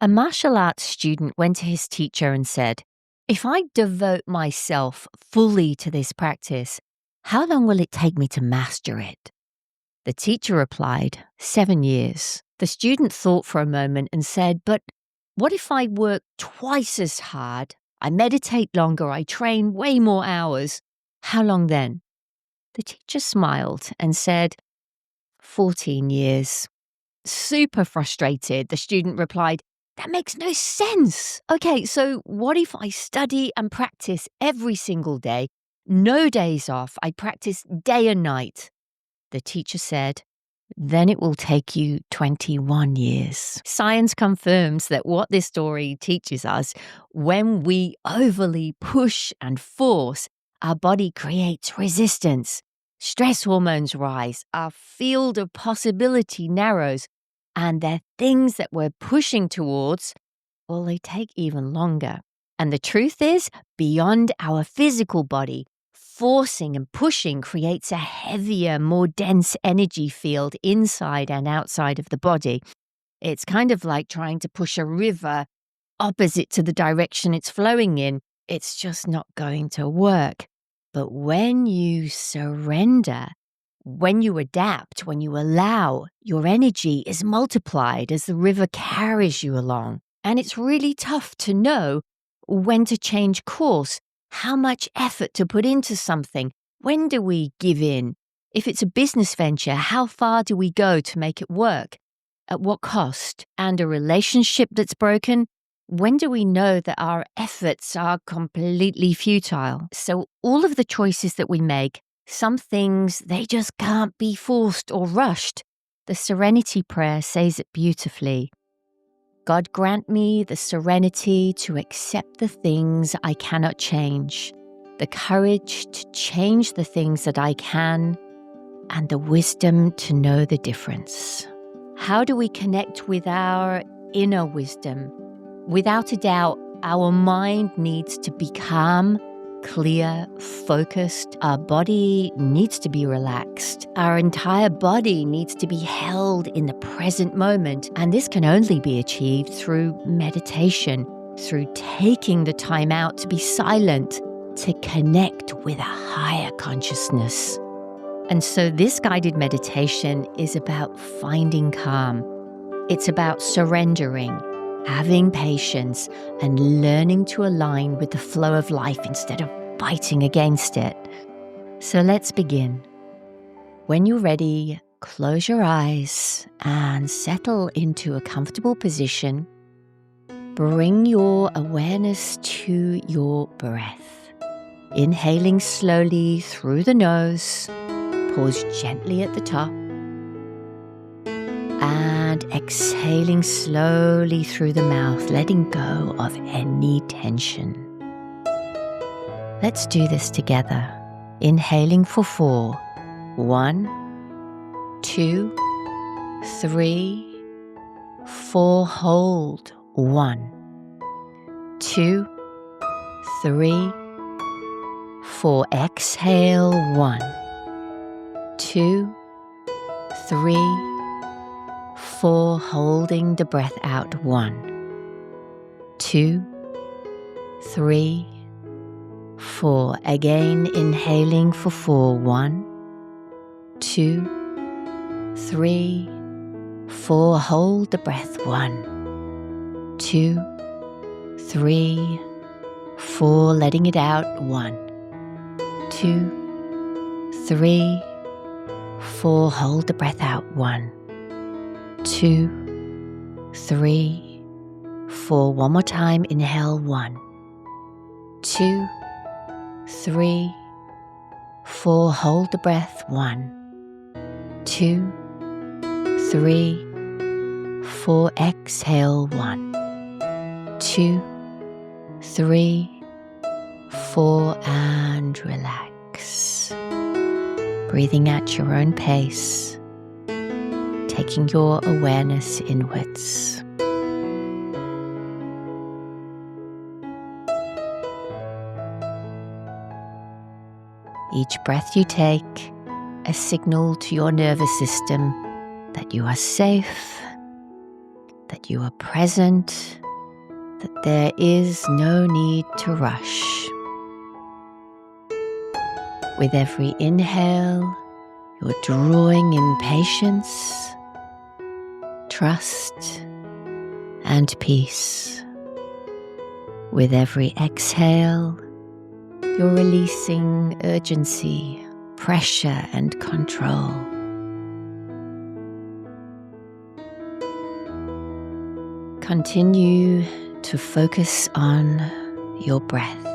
A martial arts student went to his teacher and said, "If I devote myself fully to this practice, how long will it take me to master it?" The teacher replied, 7 years. The student thought for a moment and said, "But what if I work twice as hard? I meditate longer, I train way more hours. How long then?" The teacher smiled and said, 14 years. Super frustrated, the student replied, "That makes no sense. Okay, so what if I study and practice every single day? No days off. I practice day and night." The teacher said, "Then it will take you 21 years. Science confirms that what this story teaches us, when we overly push and force, our body creates resistance. Stress hormones rise, our field of possibility narrows, and the things that we're pushing towards, well, they take even longer. And the truth is, beyond our physical body, forcing and pushing creates a heavier, more dense energy field inside and outside of the body. It's kind of like trying to push a river opposite to the direction it's flowing in. It's just not going to work. But when you surrender, when you adapt, when you allow, your energy is multiplied as the river carries you along. And it's really tough to know when to change course, how much effort to put into something. When do we give in? If it's a business venture, how far do we go to make it work? At what cost? And a relationship that's broken, when do we know that our efforts are completely futile? So all of the choices that we make, some things, they just can't be forced or rushed. The Serenity Prayer says it beautifully. God grant me the serenity to accept the things I cannot change, the courage to change the things that I can, and the wisdom to know the difference. How do we connect with our inner wisdom? Without a doubt, our mind needs to be calm, clear, focused. Our body needs to be relaxed. Our entire body needs to be held in the present moment. And this can only be achieved through meditation, through taking the time out to be silent, to connect with a higher consciousness. And so this guided meditation is about finding calm. It's about surrendering, having patience, and learning to align with the flow of life instead of fighting against it. So let's begin. When you're ready, close your eyes and settle into a comfortable position. Bring your awareness to your breath. Inhaling slowly through the nose, pause gently at the top, and exhaling slowly through the mouth, letting go of any tension. Let's do this together. Inhaling for 4. 1, 2, 3, 4. Hold. 1, 2, 3, 4. Exhale. 1, 2, 3, 4. Holding the breath out. 1, 2, 3, 4. Again, inhaling for 4. 1, 2, 3, 4. Hold the breath. 1, 2, 3, 4. Letting it out. 1, 2, 3, 4. Hold the breath out. 1, 2, 3, 4. One more time. Inhale. 1, 2, 3, 4. Hold the breath. 1, 2, 3, 4. Exhale. 1, 2, 3, 4. And relax. Breathing at your own pace, taking your awareness inwards. Each breath you take, a signal to your nervous system that you are safe, that that you are present, that there is no need to rush. With every inhale, you're drawing in patience, trust, and peace. With every exhale, you're releasing urgency, pressure, and control. Continue to focus on your breath.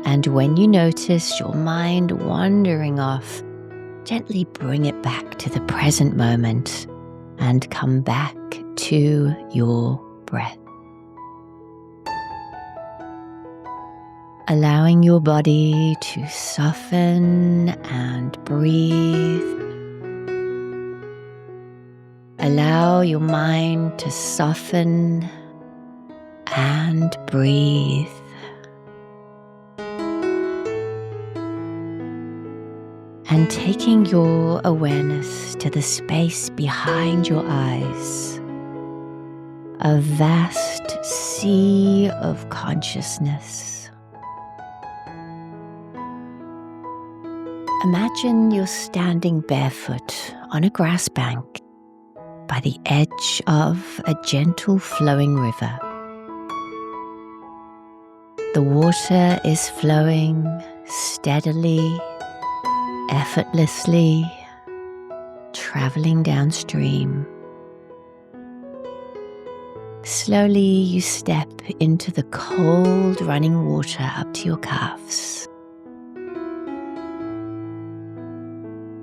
And when you notice your mind wandering off, gently bring it back to the present moment and come back to your breath. Allowing your body to soften and breathe. Allow your mind to soften and breathe. And taking your awareness to the space behind your eyes, a vast sea of consciousness. Imagine you're standing barefoot on a grass bank by the edge of a gentle flowing river. The water is flowing steadily, effortlessly, traveling downstream. Slowly you step into the cold running water up to your calves.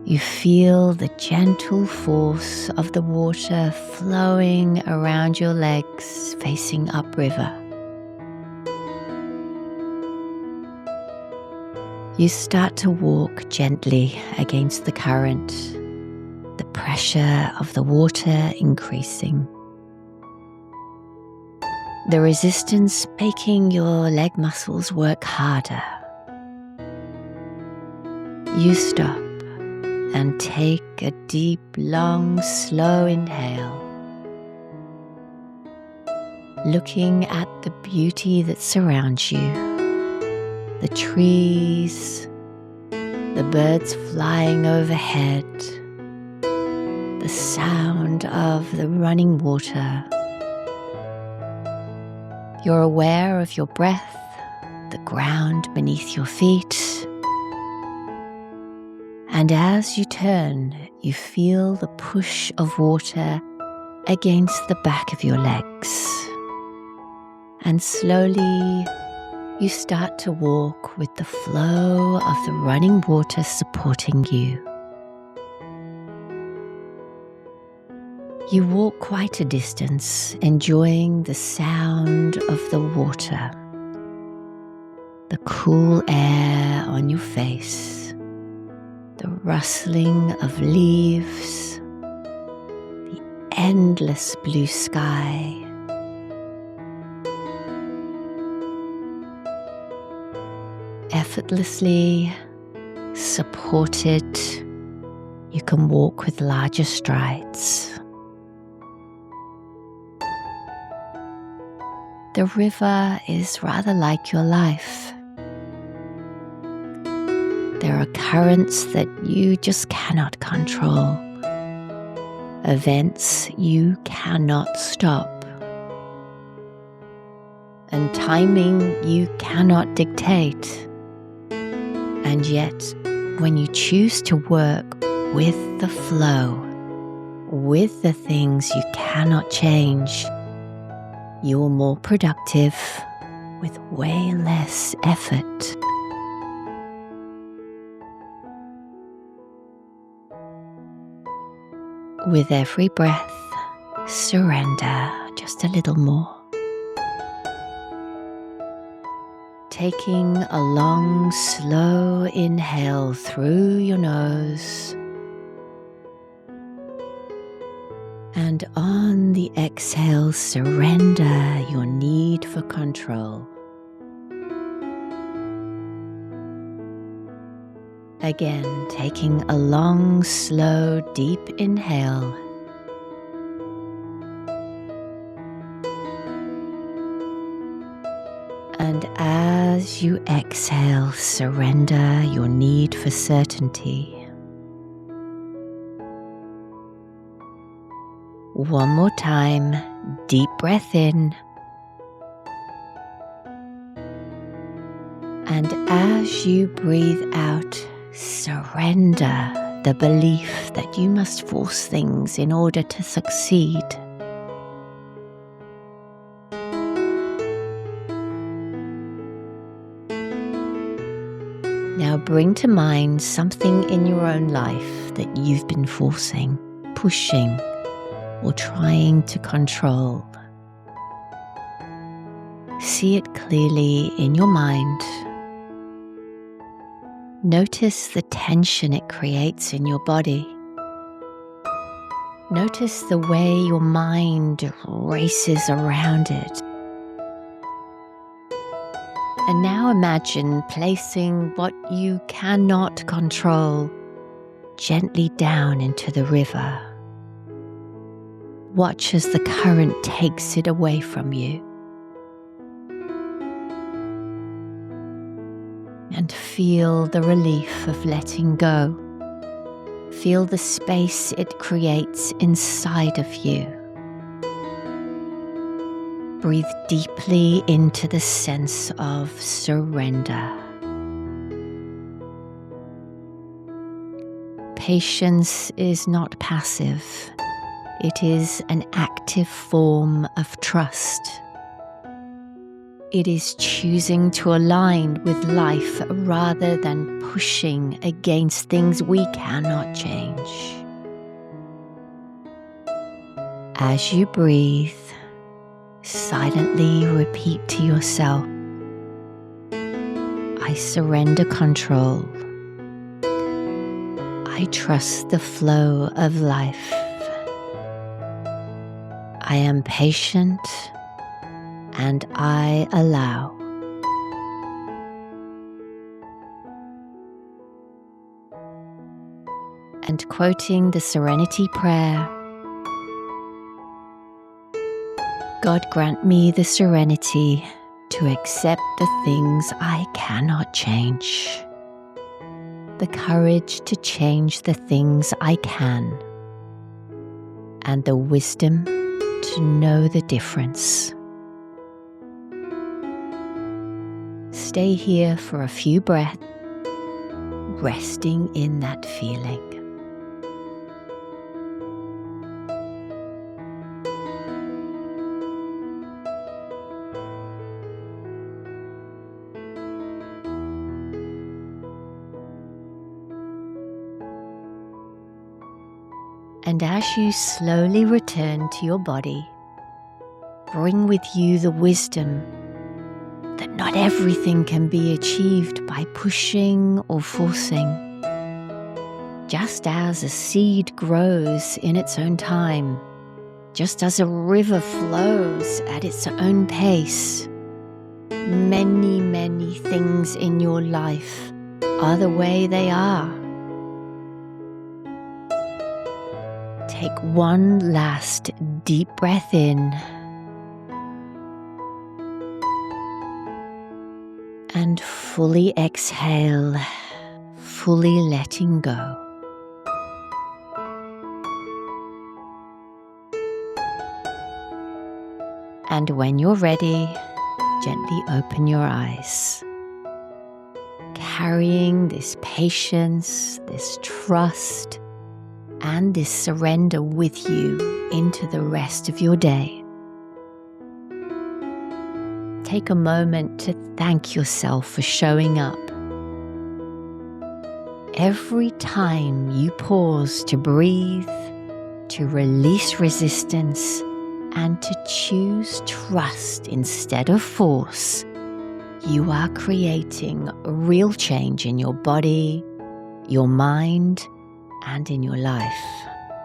You feel the gentle force of the water flowing around your legs facing upriver. You start to walk gently against the current, the pressure of the water increasing. The resistance making your leg muscles work harder. You stop and take a deep, long, slow inhale, looking at the beauty that surrounds you, the trees, the birds flying overhead, the sound of the running water. You're aware of your breath, the ground beneath your feet. And as you turn, you feel the push of water against the back of your legs. And slowly, you start to walk with the flow of the running water supporting you. You walk quite a distance, enjoying the sound of the water, the cool air on your face, the rustling of leaves, the endless blue sky. Effortlessly supported, you can walk with larger strides. The river is rather like your life. There are currents that you just cannot control, events you cannot stop, and timing you cannot dictate. And yet, when you choose to work with the flow, with the things you cannot change, you're more productive with way less effort. With every breath, surrender just a little more. Taking a long, slow inhale through your nose. And on the exhale, surrender your need for control. Again, taking a long, slow, deep inhale. And as you exhale, surrender your need for certainty. One more time, deep breath in. And as you breathe out, surrender the belief that you must force things in order to succeed. Now bring to mind something in your own life that you've been forcing, pushing, or trying to control. See it clearly in your mind. Notice the tension it creates in your body. Notice the way your mind races around it. And now imagine placing what you cannot control gently down into the river. Watch as the current takes it away from you. And feel the relief of letting go. Feel the space it creates inside of you. Breathe deeply into the sense of surrender. Patience is not passive. It is an active form of trust. It is choosing to align with life rather than pushing against things we cannot change. As you breathe, silently repeat to yourself, I surrender control. I trust the flow of life. I am patient and I allow. And quoting the Serenity Prayer, God grant me the serenity to accept the things I cannot change, the courage to change the things I can, and the wisdom to know the difference. Stay here for a few breaths, resting in that feeling. And as you slowly return to your body, bring with you the wisdom that not everything can be achieved by pushing or forcing. Just as a seed grows in its own time, just as a river flows at its own pace, many, many things in your life are the way they are. Take one last deep breath in and fully exhale, fully letting go. And when you're ready, gently open your eyes, carrying this patience, this trust, and this surrender with you into the rest of your day. Take a moment to thank yourself for showing up. Every time you pause to breathe, to release resistance, and to choose trust instead of force, you are creating real change in your body, your mind, and in your life.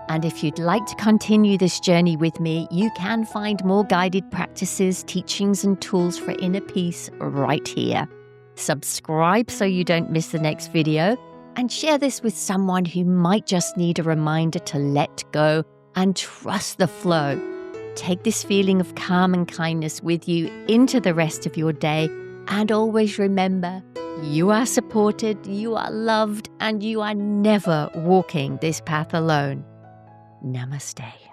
And if you'd like to continue this journey with me, you can find more guided practices, teachings, and tools for inner peace right here. Subscribe so you don't miss the next video, and share this with someone who might just need a reminder to let go and trust the flow. Take this feeling of calm and kindness with you into the rest of your day, And always remember, you are supported, you are loved, and you are never walking this path alone. Namaste.